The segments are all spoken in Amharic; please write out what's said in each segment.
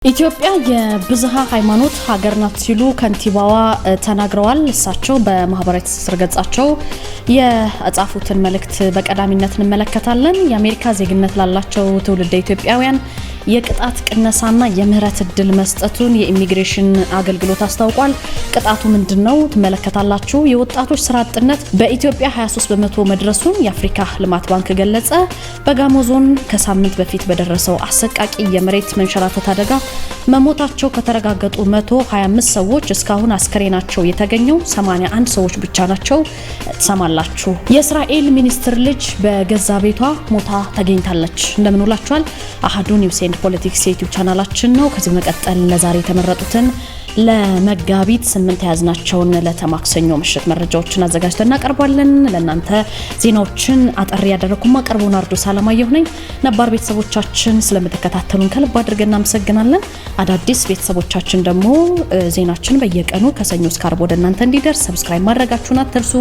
ኢትዮጵያ የብዝሃ ሃይማኖት ሀገር ናት ሲሉ ከንቲባዋ ተናግረዋል። እሳቸው በማህበራዊ ትስስር ገጻቸው የጻፉትን መልእክት በቀዳሚነት እንመለከታለን። የአሜሪካ ዜግነት ላላቸው ትውልደ ኢትዮጵያውያን የቅጣት ቅነሳና የምህረት እድል መስጠቱን የኢሚግሬሽን አገልግሎት አስታውቋል። ቅጣቱ ምንድነው ትመለከታላችሁ። የወጣቶች ስራ አጥነት በኢትዮጵያ 23% መድረሱን የአፍሪካ ልማት ባንክ ገለጸ። በጋሞ ዞን ከሳምንት በፊት በደረሰው አሰቃቂ የመሬት መንሸራተት አደጋ መሞታቸው ከተረጋገጡ 125 ሰዎች እስካሁን አስከሬናቸው የተገኘው 81 ሰዎች ብቻ ናቸው። ተሰማላችሁ። የእስራኤል ሚኒስትር ልጅ በገዛ ቤቷ ሞታ ተገኝታለች። እንደምን ውላችኋል። አሃዱ ኒውስ ኤንድ ፖለቲክስ የዩቲዩብ ቻናላችን ነው። ከዚህ መቀጠል ለዛሬ የተመረጡትን ለመጋቢት 8 ያዝናቸውን ለተማክሰኞ ምሽት መረጃዎችን አዘጋጅተን እናቀርባለን። ለእናንተ ዜናዎችን አጠር ያደረኩማ ቀርቦና አርዶስ አለማየሁ ነኝ። ነባር ቤተሰቦቻችን ስለምትከታተሉን ከልብ አድርገን እናመሰግናለን። አዳዲስ ቤተሰቦቻችን ደግሞ ዜናችን በየቀኑ ከሰኞ እስከ ዓርብ ወደ እናንተ እንዲደርስ ሰብስክራይብ ማድረጋችሁን አትርሱ።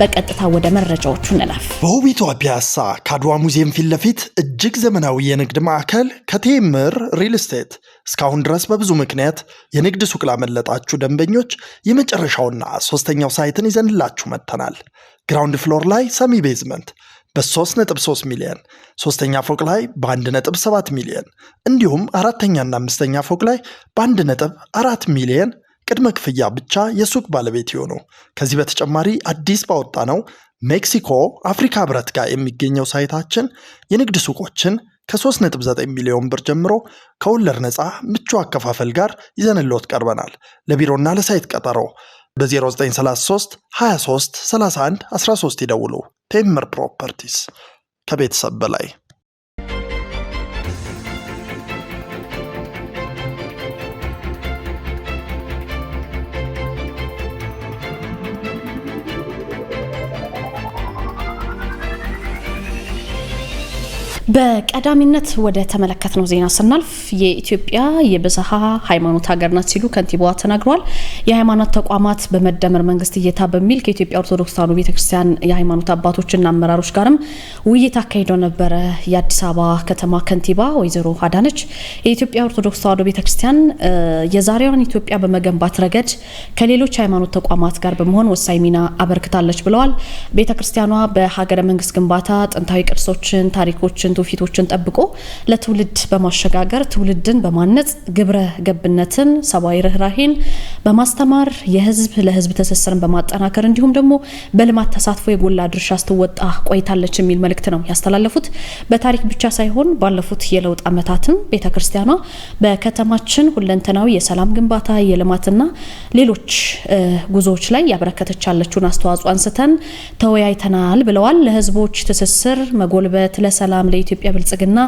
በቀጥታ ወደ መረጃዎቹ እንለፍ። በውቢቷ ፒያሳ ከአድዋ ሙዚየም ፊት ለፊት እጅግ ዘመናዊ የንግድ ማዕከል ከቴምር ሪል ስቴት እስካሁን ድረስ በብዙ ምክንያት የንግድ ሱቅ ላመለጣችሁ ደንበኞች የመጨረሻውና ሶስተኛው ሳይትን ይዘንላችሁ መጥተናል። ግራውንድ ፍሎር ላይ ሰሚ ቤዝመንት በ3.3 ሚሊዮን፣ ሶስተኛ ፎቅ ላይ በ1.7 ሚሊዮን እንዲሁም አራተኛና አምስተኛ ፎቅ ላይ በ1.4 ሚሊዮን ቅድመ ክፍያ ብቻ የሱቅ ባለቤት ይሆኑ። ከዚህ በተጨማሪ አዲስ ባወጣ ነው ሜክሲኮ አፍሪካ ህብረት ጋር የሚገኘው ሳይታችን የንግድ ሱቆችን ከ3.9 ሚሊዮን ብር ጀምሮ ከወለድ ነፃ ምቹ አከፋፈል ጋር ይዘንልዎት ቀርበናል። ለቢሮና ለሳይት ቀጠሮ በ0933 23 31 13 ይደውሉ። ቴምር ፕሮፐርቲስ ከቤተሰብ በላይ። በቀዳሚነት ወደ ተመለከትነው ዜና ስናልፍ የኢትዮጵያ የብዝሃ ሃይማኖት ሀገር ናት ሲሉ ከንቲባዋ ተናግረዋል። የሃይማኖት ተቋማት በመደመር መንግስት እይታ በሚል ከኢትዮጵያ ኦርቶዶክስ ተዋሕዶ ቤተክርስቲያን የሃይማኖት አባቶችና አመራሮች ጋርም ውይይት አካሂደው ነበረ። የአዲስ አበባ ከተማ ከንቲባ ወይዘሮ አዳነች የኢትዮጵያ ኦርቶዶክስ ተዋሕዶ ቤተክርስቲያን የዛሬዋን ኢትዮጵያ በመገንባት ረገድ ከሌሎች ሃይማኖት ተቋማት ጋር በመሆን ወሳኝ ሚና አበርክታለች ብለዋል። ቤተክርስቲያኗ በሀገረ መንግስት ግንባታ ጥንታዊ ቅርሶችን፣ ታሪኮችን፣ ፊቶችን ጠብቆ ለትውልድ በማሸጋገር ትውልድን በማነጽ ግብረ ገብነትን፣ ሰብአዊ ርህራሄን በማስተማር የህዝብ ለህዝብ ትስስርን በማጠናከር እንዲሁም ደግሞ በልማት ተሳትፎ የጎላ ድርሻ ስትወጣ ቆይታለች የሚል መልእክት ነው ያስተላለፉት። በታሪክ ብቻ ሳይሆን ባለፉት የለውጥ ዓመታትም ቤተክርስቲያኗ በከተማችን ሁለንተናዊ የሰላም ግንባታ የልማትና ሌሎች ጉዞዎች ላይ ያበረከተች ያለችውን አስተዋጽኦ አንስተን ተወያይተናል ብለዋል። ለህዝቦች ትስስር መጎልበት ለሰላም ኢትዮጵያ ብልጽግና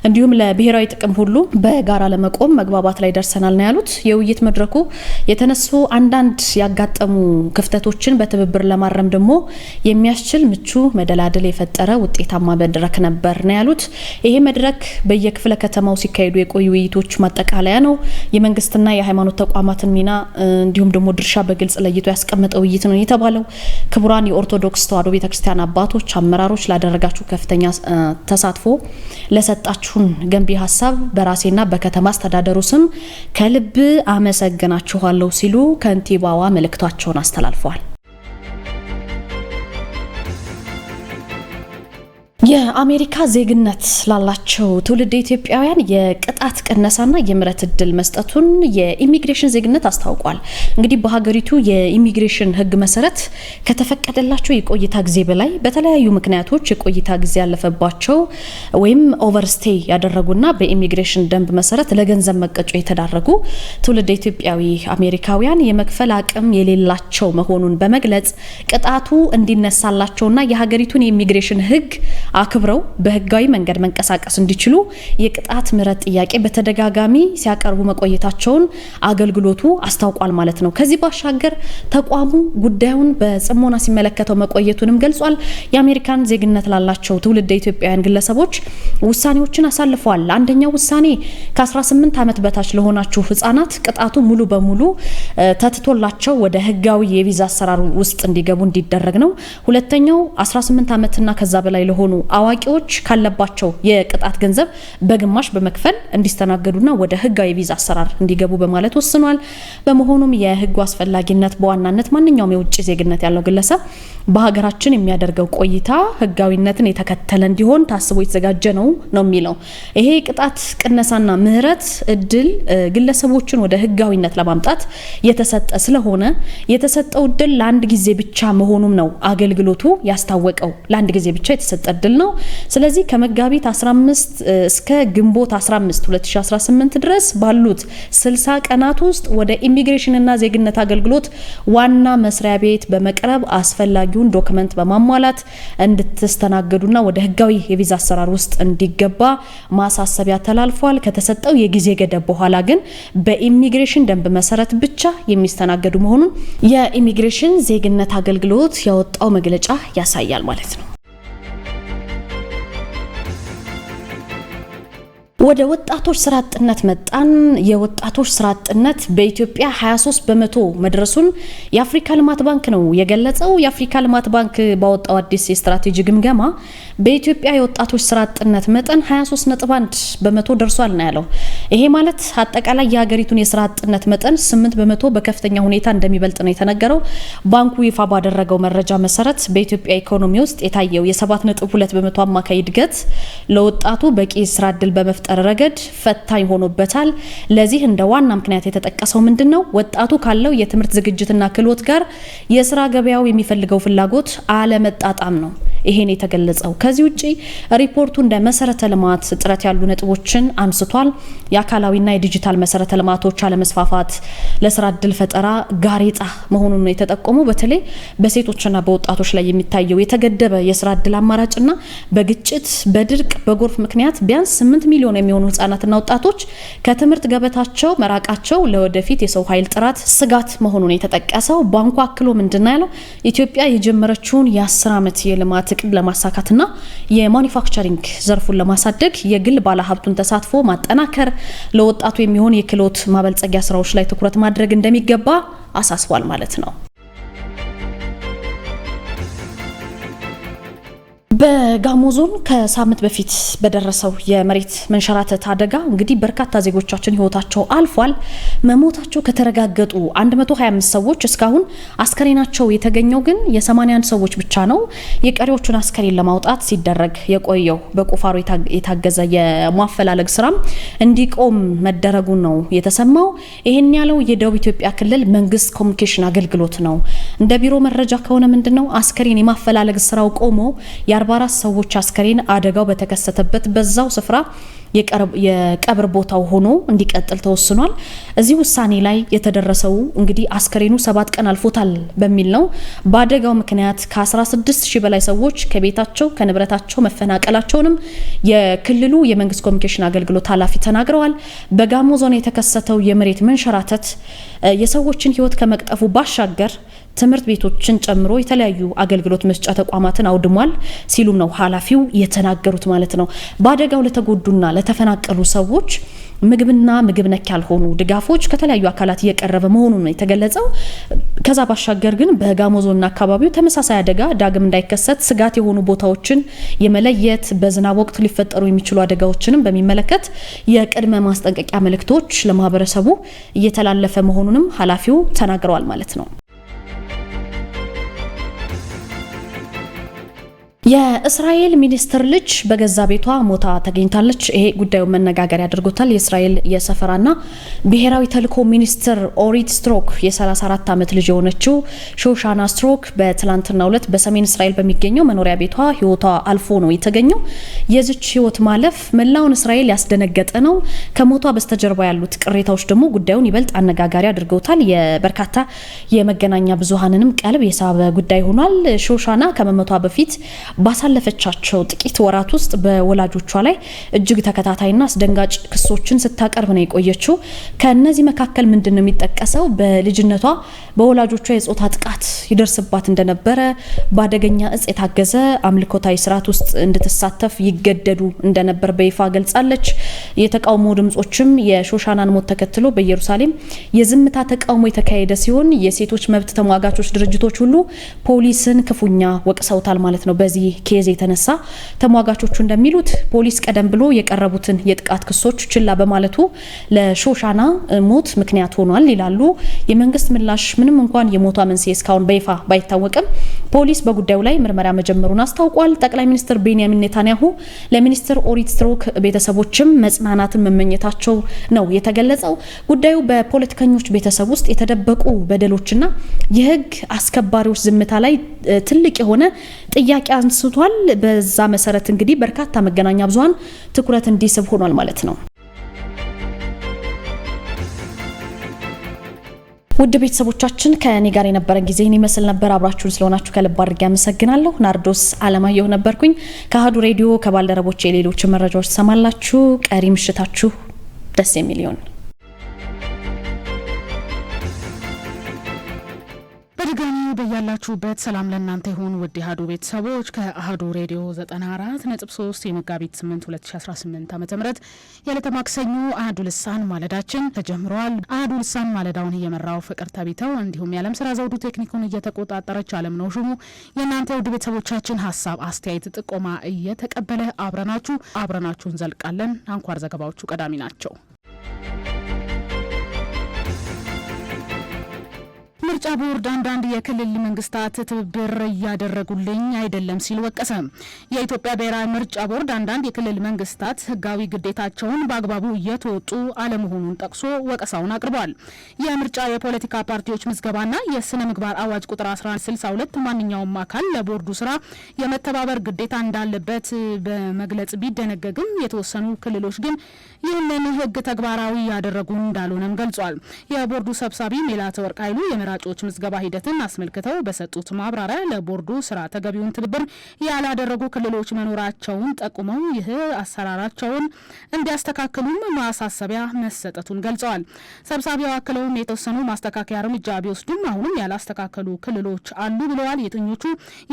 እንዲሁም ለብሔራዊ ጥቅም ሁሉ በጋራ ለመቆም መግባባት ላይ ደርሰናል ነው ያሉት። የውይይት መድረኩ የተነሱ አንዳንድ ያጋጠሙ ክፍተቶችን በትብብር ለማረም ደግሞ የሚያስችል ምቹ መደላደል የፈጠረ ውጤታማ መድረክ ነበር ነው ያሉት። ይሄ መድረክ በየክፍለ ከተማው ሲካሄዱ የቆዩ ውይይቶች ማጠቃለያ ነው። የመንግስትና የሃይማኖት ተቋማትን ሚና እንዲሁም ደግሞ ድርሻ በግልጽ ለይቶ ያስቀመጠው ውይይት ነው የተባለው። ክቡራን የኦርቶዶክስ ተዋሕዶ ቤተክርስቲያን አባቶች፣ አመራሮች ላደረጋችሁ ከፍተኛ ተሳትፎ ለሰጣችሁን ገንቢ ሀሳብ በራሴና በከተማ አስተዳደሩ ስም ከልብ አመሰግናችኋለሁ ሲሉ ከንቲባዋ መልእክታቸውን አስተላልፈዋል። የአሜሪካ ዜግነት ላላቸው ትውልደ ኢትዮጵያውያን የቅጣት ቅነሳና የምህረት እድል መስጠቱን የኢሚግሬሽን ዜግነት አስታውቋል። እንግዲህ በሀገሪቱ የኢሚግሬሽን ሕግ መሰረት ከተፈቀደላቸው የቆይታ ጊዜ በላይ በተለያዩ ምክንያቶች የቆይታ ጊዜ ያለፈባቸው ወይም ኦቨርስቴይ ያደረጉና በኢሚግሬሽን ደንብ መሰረት ለገንዘብ መቀጮ የተዳረጉ ትውልደ ኢትዮጵያዊ አሜሪካውያን የመክፈል አቅም የሌላቸው መሆኑን በመግለጽ ቅጣቱ እንዲነሳላቸውና የሀገሪቱን የኢሚግሬሽን ሕግ አክብረው በህጋዊ መንገድ መንቀሳቀስ እንዲችሉ የቅጣት ምህረት ጥያቄ በተደጋጋሚ ሲያቀርቡ መቆየታቸውን አገልግሎቱ አስታውቋል ማለት ነው። ከዚህ ባሻገር ተቋሙ ጉዳዩን በጽሞና ሲመለከተው መቆየቱንም ገልጿል። የአሜሪካን ዜግነት ላላቸው ትውልደ ኢትዮጵያውያን ግለሰቦች ውሳኔዎችን አሳልፈዋል። አንደኛው ውሳኔ ከ18 ዓመት በታች ለሆናችሁ ህጻናት ቅጣቱ ሙሉ በሙሉ ተትቶላቸው ወደ ህጋዊ የቪዛ አሰራር ውስጥ እንዲገቡ እንዲደረግ ነው። ሁለተኛው 18 ዓመትና ከዛ በላይ ለሆኑ አዋቂዎች ካለባቸው የቅጣት ገንዘብ በግማሽ በመክፈል እንዲስተናገዱና ወደ ህጋዊ ቪዛ አሰራር እንዲገቡ በማለት ወስኗል። በመሆኑም የህጉ አስፈላጊነት በዋናነት ማንኛውም የውጭ ዜግነት ያለው ግለሰብ በሀገራችን የሚያደርገው ቆይታ ህጋዊነትን የተከተለ እንዲሆን ታስቦ የተዘጋጀ ነው የሚለው። ይሄ ቅጣት ቅነሳና ምህረት እድል ግለሰቦችን ወደ ህጋዊነት ለማምጣት የተሰጠ ስለሆነ የተሰጠው እድል ለአንድ ጊዜ ብቻ መሆኑም ነው አገልግሎቱ ያስታወቀው። ለአንድ ጊዜ ብቻ የተሰጠ እድል ነው። ስለዚህ ከመጋቢት 15 እስከ ግንቦት 15 2018 ድረስ ባሉት 60 ቀናት ውስጥ ወደ ኢሚግሬሽንና ዜግነት አገልግሎት ዋና መስሪያ ቤት በመቅረብ አስፈላጊውን ዶክመንት በማሟላት እንድትስተናገዱና ወደ ህጋዊ የቪዛ አሰራር ውስጥ እንዲገባ ማሳሰቢያ ተላልፏል። ከተሰጠው የጊዜ ገደብ በኋላ ግን በኢሚግሬሽን ደንብ መሰረት ብቻ የሚስተናገዱ መሆኑን የኢሚግሬሽን ዜግነት አገልግሎት ያወጣው መግለጫ ያሳያል ማለት ነው። ወደ ወጣቶች ስራ አጥነት መጣን። የወጣቶች ስራ አጥነት በኢትዮጵያ 23 በመቶ መድረሱን የአፍሪካ ልማት ባንክ ነው የገለጸው። የአፍሪካ ልማት ባንክ ባወጣው አዲስ የስትራቴጂ ግምገማ በኢትዮጵያ የወጣቶች ስራ አጥነት መጠን 23.1 በመቶ ደርሷል ነው ያለው። ይሄ ማለት አጠቃላይ የሀገሪቱን የስራ አጥነት መጠን 8 በመቶ በከፍተኛ ሁኔታ እንደሚበልጥ ነው የተነገረው። ባንኩ ይፋ ባደረገው መረጃ መሰረት በኢትዮጵያ ኢኮኖሚ ውስጥ የታየው የ7.2 በመቶ አማካይ እድገት ለወጣቱ በቂ ስራ እድል በመፍጠር ረገድ ፈታኝ ሆኖበታል። ለዚህ እንደ ዋና ምክንያት የተጠቀሰው ምንድነው? ወጣቱ ካለው የትምህርት ዝግጅትና ክህሎት ጋር የስራ ገበያው የሚፈልገው ፍላጎት አለመጣጣም ነው። ይሄን የተገለጸው ከዚህ ውጪ ሪፖርቱ እንደ መሰረተ ልማት ጥረት ያሉ ነጥቦችን አንስቷል። የአካላዊና የዲጂታል መሰረተ ልማቶች አለመስፋፋት ለስራ እድል ፈጠራ ጋሬጣ መሆኑን ነው የተጠቆመው። በተለይ በሴቶችና በወጣቶች ላይ የሚታየው የተገደበ የስራ እድል አማራጭና በግጭት፣ በድርቅ፣ በጎርፍ ምክንያት ቢያንስ 8 ሚሊዮን የሚሆኑ ህጻናትና ወጣቶች ከትምህርት ገበታቸው መራቃቸው ለወደፊት የሰው ኃይል ጥራት ስጋት መሆኑን የተጠቀሰው። ባንኩ አክሎ ምንድነው ያለው? ኢትዮጵያ የጀመረችውን የ10 ዓመት የልማት እቅድ ለማሳካትና የማኒፋክቸሪንግ ዘርፉን ለማሳደግ የግል ባለሀብቱን ተሳትፎ ማጠናከር፣ ለወጣቱ የሚሆን የክህሎት ማበልጸጊያ ስራዎች ላይ ትኩረት ማድረግ እንደሚገባ አሳስቧል ማለት ነው። በጋሞ ዞን ከሳምንት በፊት በደረሰው የመሬት መንሸራተት አደጋ እንግዲህ በርካታ ዜጎቻችን ህይወታቸው አልፏል። መሞታቸው ከተረጋገጡ 125 ሰዎች እስካሁን አስከሬናቸው የተገኘው ግን የ81 ሰዎች ብቻ ነው። የቀሪዎቹን አስከሬን ለማውጣት ሲደረግ የቆየው በቁፋሮ የታገዘ የማፈላለግ ስራም እንዲቆም መደረጉን ነው የተሰማው። ይሄን ያለው የደቡብ ኢትዮጵያ ክልል መንግስት ኮሚኒኬሽን አገልግሎት ነው። እንደ ቢሮ መረጃ ከሆነ ምንድነው አስከሬን የማፈላለግ ስራው ቆሞ የ44 ሰዎች አስከሬን አደጋው በተከሰተበት በዛው ስፍራ የቀብር ቦታው ሆኖ እንዲቀጥል ተወስኗል። እዚህ ውሳኔ ላይ የተደረሰው እንግዲህ አስከሬኑ 7 ቀን አልፎታል በሚል ነው። በአደጋው ምክንያት ከ16000 በላይ ሰዎች ከቤታቸው ከንብረታቸው መፈናቀላቸውንም የክልሉ የመንግስት ኮሚኒኬሽን አገልግሎት ኃላፊ ተናግረዋል። በጋሞ ዞን የተከሰተው የመሬት መንሸራተት የሰዎችን ህይወት ከመቅጠፉ ባሻገር ትምህርት ቤቶችን ጨምሮ የተለያዩ አገልግሎት መስጫ ተቋማትን አውድሟል ሲሉም ነው ኃላፊው የተናገሩት ማለት ነው። በአደጋው ለተጎዱና ለተፈናቀሉ ሰዎች ምግብና ምግብ ነክ ያልሆኑ ድጋፎች ከተለያዩ አካላት እየቀረበ መሆኑን ነው የተገለጸው። ከዛ ባሻገር ግን በጋሞ ዞንና አካባቢው ተመሳሳይ አደጋ ዳግም እንዳይከሰት ስጋት የሆኑ ቦታዎችን የመለየት በዝናብ ወቅት ሊፈጠሩ የሚችሉ አደጋዎችንም በሚመለከት የቅድመ ማስጠንቀቂያ መልእክቶች ለማህበረሰቡ እየተላለፈ መሆኑንም ኃላፊው ተናግረዋል ማለት ነው። የእስራኤል ሚኒስትር ልጅ በገዛ ቤቷ ሞታ ተገኝታለች። ይሄ ጉዳዩ መነጋገሪያ አድርጎታል። የእስራኤል የሰፈራና ብሔራዊ ተልእኮ ሚኒስትር ኦሪት ስትሮክ የ34 ዓመት ልጅ የሆነችው ሾሻና ስትሮክ በትላንትናው ዕለት በሰሜን እስራኤል በሚገኘው መኖሪያ ቤቷ ህይወቷ አልፎ ነው የተገኘው። የዚች ህይወት ማለፍ መላውን እስራኤል ያስደነገጠ ነው። ከሞቷ በስተጀርባ ያሉት ቅሬታዎች ደግሞ ጉዳዩን ይበልጥ አነጋጋሪ አድርገውታል። የበርካታ የመገናኛ ብዙሃንንም ቀልብ የሳበ ጉዳይ ሆኗል። ሾሻና ከመሞቷ በፊት ባሳለፈቻቸው ጥቂት ወራት ውስጥ በወላጆቿ ላይ እጅግ ተከታታይና አስደንጋጭ ክሶችን ስታቀርብ ነው የቆየችው። ከነዚህ መካከል ምንድነው የሚጠቀሰው? በልጅነቷ በወላጆቿ የጾታ ጥቃት ይደርስባት እንደነበረ፣ በአደገኛ እጽ የታገዘ አምልኮታዊ ስርዓት ውስጥ እንድትሳተፍ ይገደዱ እንደነበር በይፋ ገልጻለች። የተቃውሞ ድምጾችም የሾሻናን ሞት ተከትሎ በኢየሩሳሌም የዝምታ ተቃውሞ የተካሄደ ሲሆን የሴቶች መብት ተሟጋቾች ድርጅቶች ሁሉ ፖሊስን ክፉኛ ወቅሰውታል ማለት ነው። በዚህ በዚህ ኬዝ የተነሳ ተሟጋቾቹ እንደሚሉት ፖሊስ ቀደም ብሎ የቀረቡትን የጥቃት ክሶች ችላ በማለቱ ለሾሻና ሞት ምክንያት ሆኗል ይላሉ። የመንግስት ምላሽ ምንም እንኳን የሞቷ መንስኤ እስካሁን በይፋ ባይታወቅም ፖሊስ በጉዳዩ ላይ ምርመራ መጀመሩን አስታውቋል። ጠቅላይ ሚኒስትር ቤንያሚን ኔታንያሁ ለሚኒስትር ኦሪት ስትሮክ ቤተሰቦችም መጽናናትን መመኘታቸው ነው የተገለጸው። ጉዳዩ በፖለቲከኞች ቤተሰብ ውስጥ የተደበቁ በደሎችና የህግ አስከባሪዎች ዝምታ ላይ ትልቅ የሆነ ጥያቄ አንስቷል። በዛ መሰረት እንግዲህ በርካታ መገናኛ ብዙሃን ትኩረት እንዲስብ ሆኗል ማለት ነው። ውድ ቤተሰቦቻችን ከኔ ጋር የነበረን ጊዜ ይመስል ነበር። አብራችሁን ስለሆናችሁ ከልብ አድርጌ አመሰግናለሁ። ናርዶስ አለማየሁ ነበርኩኝ ከአሃዱ ሬዲዮ ከባልደረቦቼ ሌሎች መረጃዎች ተሰማላችሁ። ቀሪ ምሽታችሁ ደስ የሚል ይሁን። በድጋሚ በያላችሁበት ሰላም ለእናንተ ይሁን። ውድ አሃዱ ቤተሰቦች ከአሃዱ ሬዲዮ 94.3 የመጋቢት 8 2018 ዓ.ም የዕለተ ማክሰኞ አሃዱ ልሳን ማለዳችን ተጀምሯል። አሃዱ ልሳን ማለዳውን እየመራው ፍቅር ተቢተው እንዲሁም የዓለም ስራ ዘውዱ ቴክኒኩን እየተቆጣጠረች ዓለም ነው ሹሙ የእናንተ ውድ ቤተሰቦቻችን ሀሳብ፣ አስተያየት፣ ጥቆማ እየተቀበለ አብረናችሁ እንዘልቃለን። አንኳር ዘገባዎቹ ቀዳሚ ናቸው። ምርጫ ቦርድ አንዳንድ የክልል መንግስታት ትብብር እያደረጉልኝ አይደለም ሲል ወቀሰ። የኢትዮጵያ ብሔራዊ ምርጫ ቦርድ አንዳንድ የክልል መንግስታት ህጋዊ ግዴታቸውን በአግባቡ እየተወጡ አለመሆኑን ጠቅሶ ወቀሳውን አቅርቧል። የምርጫ የፖለቲካ ፓርቲዎች ምዝገባና የስነ ምግባር አዋጅ ቁጥር 1162 ማንኛውም አካል ለቦርዱ ስራ የመተባበር ግዴታ እንዳለበት በመግለጽ ቢደነገግም የተወሰኑ ክልሎች ግን ይህንን ህግ ተግባራዊ ያደረጉ እንዳልሆነም ገልጿል። የቦርዱ ሰብሳቢ ሜላተወርቅ ኃይሉ የመራጮች ምዝገባ ሂደትን አስመልክተው በሰጡት ማብራሪያ ለቦርዱ ስራ ተገቢውን ትብብር ያላደረጉ ክልሎች መኖራቸውን ጠቁመው ይህ አሰራራቸውን እንዲያስተካክሉም ማሳሰቢያ መሰጠቱን ገልጸዋል። ሰብሳቢው አክለውም የተወሰኑ ማስተካከያ እርምጃ ቢወስዱም አሁንም ያላስተካከሉ ክልሎች አሉ ብለዋል። የትኞቹ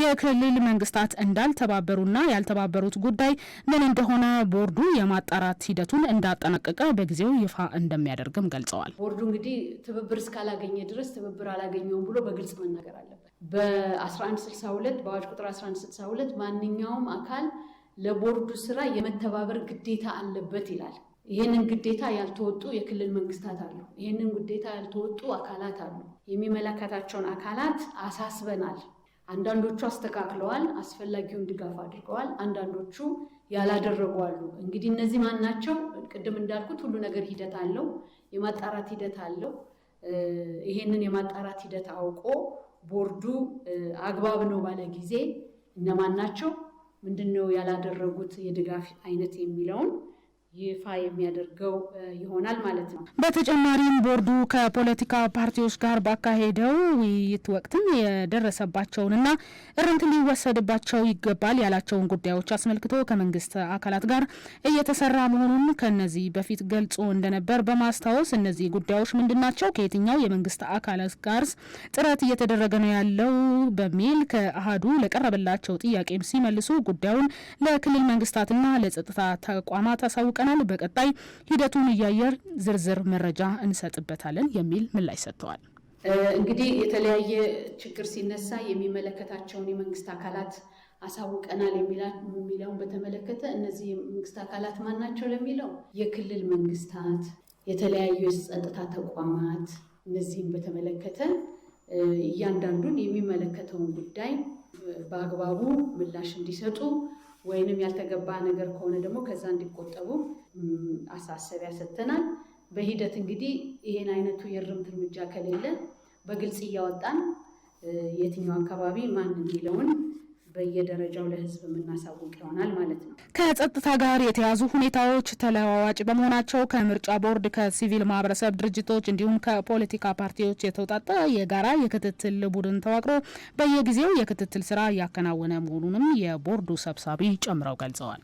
የክልል መንግስታት እንዳልተባበሩና ያልተባበሩት ጉዳይ ምን እንደሆነ ቦርዱ የማጣራት ሂደቱን እንዳጠናቀቀ በጊዜው ይፋ እንደሚያደርግም ገልጸዋል። ቦርዱ እንግዲህ ትብብር እስካላገኘ ድረስ ትብብር አላገኘውም ብሎ በግልጽ መናገር አለበት። በ1162 በአዋጅ ቁጥር 1162 ማንኛውም አካል ለቦርዱ ስራ የመተባበር ግዴታ አለበት ይላል። ይህንን ግዴታ ያልተወጡ የክልል መንግስታት አሉ። ይህንን ግዴታ ያልተወጡ አካላት አሉ። የሚመለከታቸውን አካላት አሳስበናል። አንዳንዶቹ አስተካክለዋል፣ አስፈላጊውን ድጋፍ አድርገዋል። አንዳንዶቹ ያላደረጉ አሉ። እንግዲህ እነዚህ ማን ናቸው? ቅድም እንዳልኩት ሁሉ ነገር ሂደት አለው፣ የማጣራት ሂደት አለው። ይሄንን የማጣራት ሂደት አውቆ ቦርዱ አግባብ ነው ባለ ጊዜ እነማን ናቸው፣ ምንድነው ያላደረጉት የድጋፍ አይነት የሚለውን ይፋ የሚያደርገው ይሆናል ማለት ነው። በተጨማሪም ቦርዱ ከፖለቲካ ፓርቲዎች ጋር ባካሄደው ውይይት ወቅትም የደረሰባቸውንና እርምት ሊወሰድባቸው ይገባል ያላቸውን ጉዳዮች አስመልክቶ ከመንግስት አካላት ጋር እየተሰራ መሆኑን ከነዚህ በፊት ገልጾ እንደነበር በማስታወስ እነዚህ ጉዳዮች ምንድናቸው፣ ከየትኛው የመንግስት አካላት ጋር ጥረት እየተደረገ ነው ያለው በሚል ከአሃዱ ለቀረበላቸው ጥያቄም ሲመልሱ ጉዳዩን ለክልል መንግስታትና ለጸጥታ ተቋማት አሳውቀ በቀጣይ ሂደቱን እያየር ዝርዝር መረጃ እንሰጥበታለን የሚል ምላሽ ሰጥተዋል። እንግዲህ የተለያየ ችግር ሲነሳ የሚመለከታቸውን የመንግስት አካላት አሳውቀናል የሚለውን በተመለከተ እነዚህ የመንግስት አካላት ማን ናቸው ለሚለው የክልል መንግስታት፣ የተለያዩ የጸጥታ ተቋማት፣ እነዚህም በተመለከተ እያንዳንዱን የሚመለከተውን ጉዳይ በአግባቡ ምላሽ እንዲሰጡ ወይንም ያልተገባ ነገር ከሆነ ደግሞ ከዛ እንዲቆጠቡ አሳሰቢያ ሰጥተናል። በሂደት እንግዲህ ይሄን አይነቱ የእርምት እርምጃ ከሌለ በግልጽ እያወጣን የትኛው አካባቢ ማን የሚለውን በየደረጃው ለህዝብ የምናሳውቅ ይሆናል ማለት ነው። ከጸጥታ ጋር የተያዙ ሁኔታዎች ተለዋዋጭ በመሆናቸው ከምርጫ ቦርድ፣ ከሲቪል ማህበረሰብ ድርጅቶች እንዲሁም ከፖለቲካ ፓርቲዎች የተውጣጣ የጋራ የክትትል ቡድን ተዋቅሮ በየጊዜው የክትትል ስራ እያከናወነ መሆኑንም የቦርዱ ሰብሳቢ ጨምረው ገልጸዋል።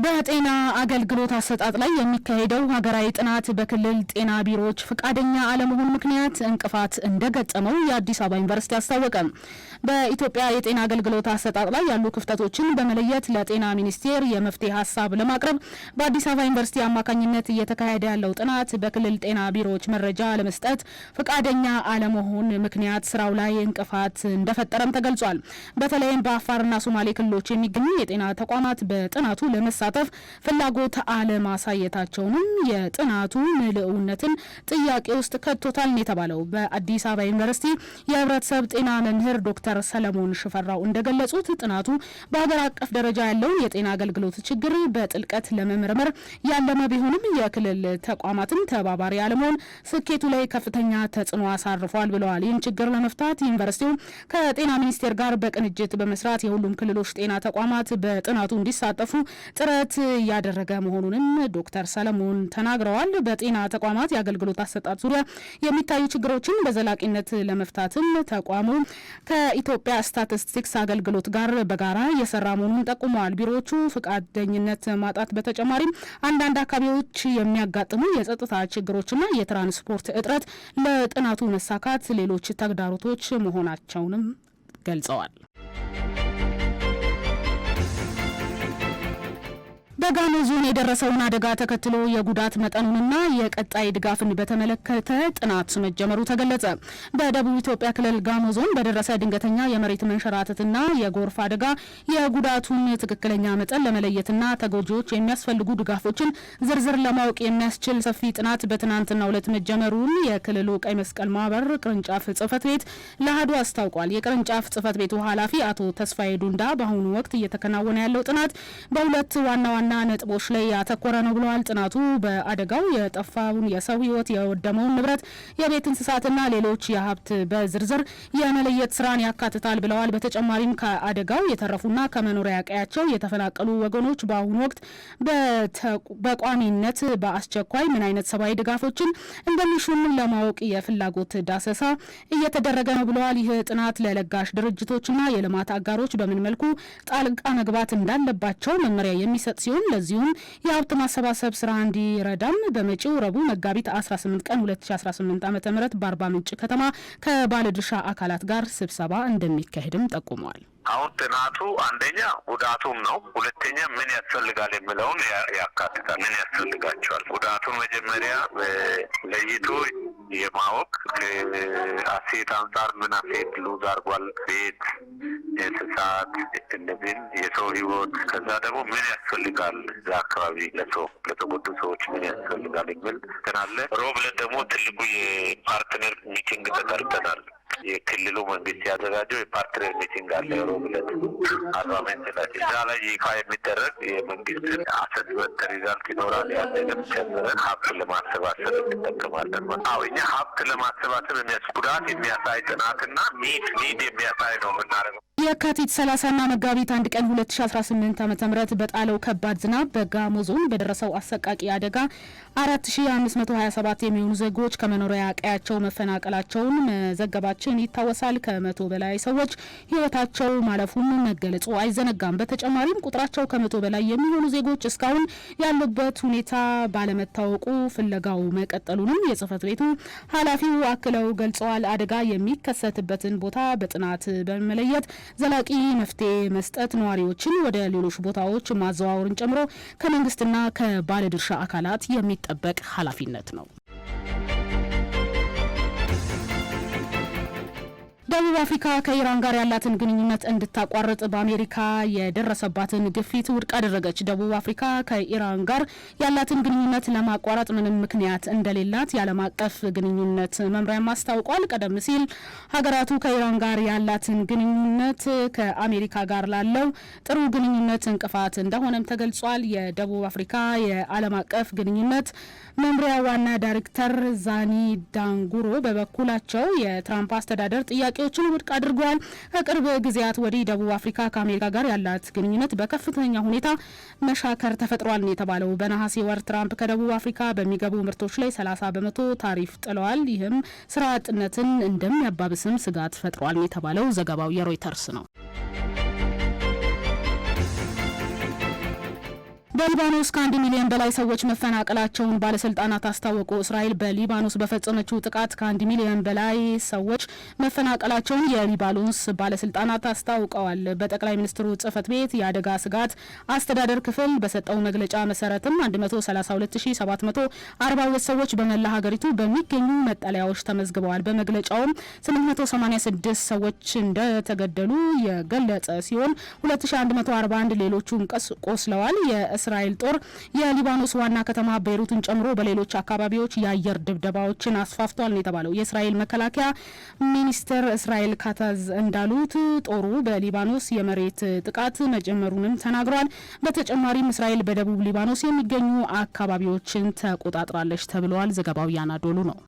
በጤና አገልግሎት አሰጣጥ ላይ የሚካሄደው ሀገራዊ ጥናት በክልል ጤና ቢሮዎች ፈቃደኛ አለመሆን ምክንያት እንቅፋት እንደገጠመው የአዲስ አበባ ዩኒቨርሲቲ አስታወቀ። በኢትዮጵያ የጤና አገልግሎት አሰጣጥ ላይ ያሉ ክፍተቶችን በመለየት ለጤና ሚኒስቴር የመፍትሄ ሀሳብ ለማቅረብ በአዲስ አበባ ዩኒቨርሲቲ አማካኝነት እየተካሄደ ያለው ጥናት በክልል ጤና ቢሮዎች መረጃ ለመስጠት ፈቃደኛ አለመሆን ምክንያት ስራው ላይ እንቅፋት እንደፈጠረም ተገልጿል። በተለይም በአፋርና ሶማሌ ክልሎች የሚገኙ የጤና ተቋማት በጥናቱ ለመሳተፍ ፍላጎት አለማሳየታቸውንም የጥናቱ ምልኡነትን ጥያቄ ውስጥ ከቶታል የተባለው በአዲስ አበባ ዩኒቨርሲቲ የህብረተሰብ ጤና መምህር ዶክተር ሰለሞን ሽፈራው እንደገለጹት ጥናቱ በሀገር አቀፍ ደረጃ ያለውን የጤና አገልግሎት ችግር በጥልቀት ለመመርመር ያለመ ቢሆንም የክልል ተቋማትን ተባባሪ አለመሆን ስኬቱ ላይ ከፍተኛ ተጽዕኖ አሳርፏል ብለዋል። ይህን ችግር ለመፍታት ዩኒቨርሲቲው ከጤና ሚኒስቴር ጋር በቅንጅት በመስራት የሁሉም ክልሎች ጤና ተቋማት በጥናቱ እንዲሳተፉ ጥረት እያደረገ መሆኑንም ዶክተር ሰለሞን ተናግረዋል። በጤና ተቋማት የአገልግሎት አሰጣጥ ዙሪያ የሚታዩ ችግሮችን በዘላቂነት ለመፍታትም ተቋሙ ከኢትዮጵያ ስታቲስቲክስ አገልግሎት ጋር በጋራ እየሰራ መሆኑን ጠቁመዋል። ቢሮዎቹ ፈቃደኝነት ማጣት በተጨማሪም አንዳንድ አካባቢዎች የሚያጋጥሙ የጸጥታ ችግሮችና የትራንስፖርት እጥረት ለጥናቱ መሳካት ሌሎች ተግዳሮቶች መሆናቸውንም ገልጸዋል። በጋሞ ዞን የደረሰውን አደጋ ተከትሎ የጉዳት መጠኑንና የቀጣይ ድጋፍን በተመለከተ ጥናት መጀመሩ ተገለጸ። በደቡብ ኢትዮጵያ ክልል ጋሞ ዞን በደረሰ ድንገተኛ የመሬት መንሸራተትና የጎርፍ አደጋ የጉዳቱን ትክክለኛ መጠን ለመለየትና ተጎጂዎች የሚያስፈልጉ ድጋፎችን ዝርዝር ለማወቅ የሚያስችል ሰፊ ጥናት በትናንትናው ዕለት መጀመሩን የክልሉ ቀይ መስቀል ማህበር ቅርንጫፍ ጽህፈት ቤት ለአሃዱ አስታውቋል። የቅርንጫፍ ጽህፈት ቤቱ ኃላፊ አቶ ተስፋዬ ዱንዳ በአሁኑ ወቅት እየተከናወነ ያለው ጥናት በሁለት ዋና ነጥቦች ላይ ያተኮረ ነው ብለዋል። ጥናቱ በአደጋው የጠፋውን የሰው ህይወት፣ የወደመውን ንብረት፣ የቤት እንስሳትና ሌሎች የሀብት በዝርዝር የመለየት ስራን ያካትታል ብለዋል። በተጨማሪም ከአደጋው የተረፉና ከመኖሪያ ቀያቸው የተፈናቀሉ ወገኖች በአሁኑ ወቅት በቋሚነት በአስቸኳይ ምን አይነት ሰብአዊ ድጋፎችን እንደሚሹም ለማወቅ የፍላጎት ዳሰሳ እየተደረገ ነው ብለዋል። ይህ ጥናት ለለጋሽ ድርጅቶችና የልማት አጋሮች በምን መልኩ ጣልቃ መግባት እንዳለባቸው መመሪያ የሚሰጥ ሲሆን ለዚሁም የሀብት ማሰባሰብ ስራ እንዲረዳም በመጪው ረቡዕ መጋቢት 18 ቀን 2018 ዓ.ም በአርባ ምንጭ ከተማ ከባለድርሻ አካላት ጋር ስብሰባ እንደሚካሄድም ጠቁመዋል። አሁን ጥናቱ አንደኛ ጉዳቱም ነው፣ ሁለተኛ ምን ያስፈልጋል የሚለውን ያካትታል። ምን ያስፈልጋቸዋል ጉዳቱን መጀመሪያ ለይቶ የማወቅ ከአሴት አንጻር ምን አሴት ሉዝ አድርጓል፣ ቤት፣ እንስሳት፣ እነዚህን የሰው ህይወት፣ ከዛ ደግሞ ምን ያስፈልጋል እዛ አካባቢ ለተጎዱ ሰዎች ምን ያስፈልጋል የሚል ትናለ። ሮብ ዕለት ደግሞ ትልቁ የፓርትነር ሚቲንግ ተጠርተናል። የክልሉ መንግስት ያዘጋጀው የፓርትነር ሚቲንግ አለ ሮብ ዕለት አርባ ምንጭ ላይ። እዛ ላይ ይፋ የሚደረግ የመንግስት አሰስመንት ሪዛልት ይኖራል። ያንንም ጨምረን ሀብት ለማሰባሰብ እንጠቀማለን። እኛ ሀብት ለማሰባሰብ ጉዳት የሚያሳይ ጥናትና ኒድ የሚያሳይ ነው የምናደርገው። የካቲት 30ና መጋቢት 1 ቀን 2018 ዓ.ም በጣለው ከባድ ዝናብ በጋሞ ዞን በደረሰው አሰቃቂ አደጋ 4527 የሚሆኑ ዜጎች ከመኖሪያ ቀያቸው መፈናቀላቸውን መዘገባችን ይታወሳል። ከ100 በላይ ሰዎች ህይወታቸው ማለፉን መገለጹ አይዘነጋም። በተጨማሪም ቁጥራቸው ከ100 በላይ የሚሆኑ ዜጎች እስካሁን ያሉበት ሁኔታ ባለመታወቁ ፍለጋው መቀጠሉንም የጽህፈት ቤቱ ኃላፊው አክለው ገልጸዋል። አደጋ የሚከሰትበትን ቦታ በጥናት በመለየት ዘላቂ መፍትሄ መስጠት፣ ነዋሪዎችን ወደ ሌሎች ቦታዎች ማዘዋወርን ጨምሮ ከመንግስትና ከባለድርሻ አካላት የሚጠበቅ ኃላፊነት ነው። ደቡብ አፍሪካ ከኢራን ጋር ያላትን ግንኙነት እንድታቋርጥ በአሜሪካ የደረሰባትን ግፊት ውድቅ አደረገች። ደቡብ አፍሪካ ከኢራን ጋር ያላትን ግንኙነት ለማቋረጥ ምንም ምክንያት እንደሌላት የዓለም አቀፍ ግንኙነት መምሪያም አስታውቋል። ቀደም ሲል ሀገራቱ ከኢራን ጋር ያላትን ግንኙነት ከአሜሪካ ጋር ላለው ጥሩ ግንኙነት እንቅፋት እንደሆነም ተገልጿል። የደቡብ አፍሪካ የዓለም አቀፍ ግንኙነት መምሪያ ዋና ዳይሬክተር ዛኒ ዳንጉሮ በበኩላቸው የትራምፕ አስተዳደር ጥያቄዎችን ውድቅ አድርገዋል። ከቅርብ ጊዜያት ወዲህ ደቡብ አፍሪካ ከአሜሪካ ጋር ያላት ግንኙነት በከፍተኛ ሁኔታ መሻከር ተፈጥሯል የተባለው በነሐሴ ወር ትራምፕ ከደቡብ አፍሪካ በሚገቡ ምርቶች ላይ 30% ታሪፍ ጥለዋል። ይህም ስራ አጥነትን እንደሚያባብስም ስጋት ፈጥሯል የተባለው ዘገባው የሮይተርስ ነው። በሊባኖስ ከ1 ሚሊዮን በላይ ሰዎች መፈናቀላቸውን ባለስልጣናት አስታወቁ። እስራኤል በሊባኖስ በፈጸመችው ጥቃት ከ1 ሚሊዮን በላይ ሰዎች መፈናቀላቸውን የሊባኖስ ባለስልጣናት አስታውቀዋል። በጠቅላይ ሚኒስትሩ ጽህፈት ቤት የአደጋ ስጋት አስተዳደር ክፍል በሰጠው መግለጫ መሰረትም 132742 ሰዎች በመላ ሀገሪቱ በሚገኙ መጠለያዎች ተመዝግበዋል። በመግለጫውም 886 ሰዎች እንደተገደሉ የገለጸ ሲሆን 2141 ሌሎቹም ቆስለዋል። የእስራኤል ጦር የሊባኖስ ዋና ከተማ ቤይሩትን ጨምሮ በሌሎች አካባቢዎች የአየር ድብደባዎችን አስፋፍቷል ነው የተባለው። የእስራኤል መከላከያ ሚኒስትር እስራኤል ካታዝ እንዳሉት ጦሩ በሊባኖስ የመሬት ጥቃት መጀመሩንም ተናግሯል። በተጨማሪም እስራኤል በደቡብ ሊባኖስ የሚገኙ አካባቢዎችን ተቆጣጥራለች ተብለዋል። ዘገባው ያናዶሉ ነው።